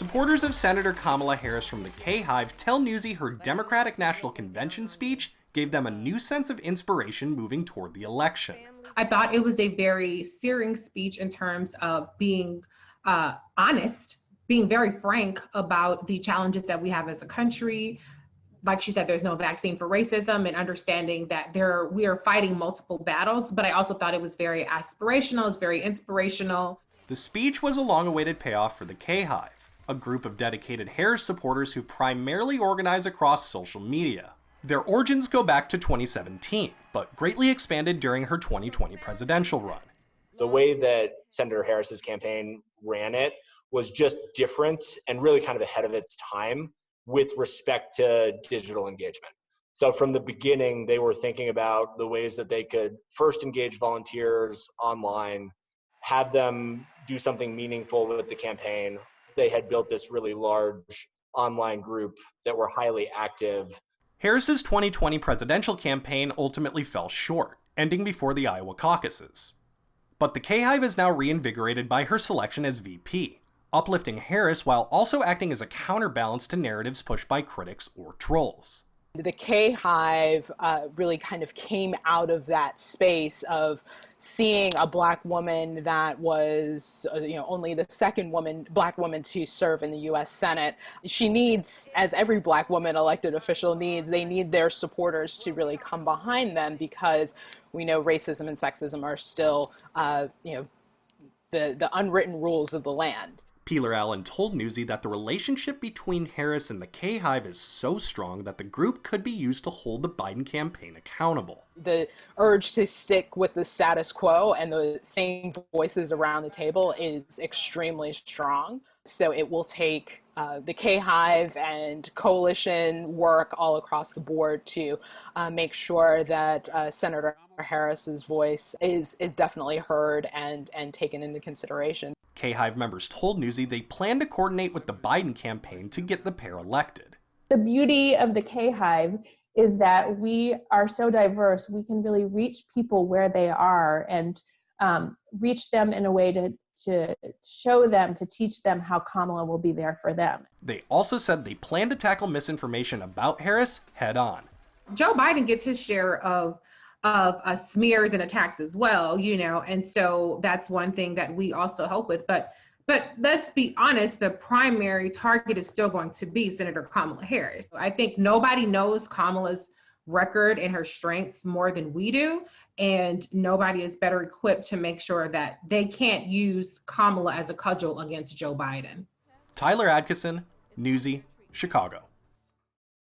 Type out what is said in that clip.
Supporters of Senator Kamala Harris from the KHive tell Newsy her Democratic National Convention speech gave them a new sense of inspiration moving toward the election. I thought it was a very searing speech in terms of being honest, being very frank about the challenges that we have as a country. Like she said, there's no vaccine for racism, and understanding that we are fighting multiple battles. But I also thought it was very aspirational, it's very inspirational. The speech was a long-awaited payoff for the KHive, a group of dedicated Harris supporters who primarily organize across social media. Their origins go back to 2017, but greatly expanded during her 2020 presidential run. The way that Senator Harris's campaign ran it was just different and really kind of ahead of its time with respect to digital engagement. So from the beginning, they were thinking about the ways that they could first engage volunteers online, have them do something meaningful with the campaign. They had built this really large online group that were highly active. Harris's 2020 presidential campaign ultimately fell short, ending before the Iowa caucuses. But the KHive is now reinvigorated by her selection as VP, uplifting Harris while also acting as a counterbalance to narratives pushed by critics or trolls. The KHive really kind of came out of that space of seeing a Black woman that was, only the second Black woman to serve in the U.S. Senate. She needs, as every Black woman elected official needs, they need their supporters to really come behind them, because we know racism and sexism are still, the unwritten rules of the land. Peeler Allen told Newsy that the relationship between Harris and the KHive is so strong that the group could be used to hold the Biden campaign accountable. The urge to stick with the status quo and the same voices around the table is extremely strong. So it will take the KHive and coalition work all across the board to make sure that Senator Harris's voice is definitely heard and taken into consideration. KHive members told Newsy they plan to coordinate with the Biden campaign to get the pair elected. The beauty of the KHive is that we are so diverse, we can really reach people where they are and reach them in a way to show them, to teach them how Kamala will be there for them. They also said they plan to tackle misinformation about Harris head on. Joe Biden gets his share of smears and attacks as well, and so that's one thing that we also help with. But let's be honest, the primary target is still going to be Senator Kamala Harris. I think nobody knows Kamala's record and her strengths more than we do, and nobody is better equipped to make sure that they can't use Kamala as a cudgel against Joe Biden. Tyler Adkisson, Newsy, Chicago.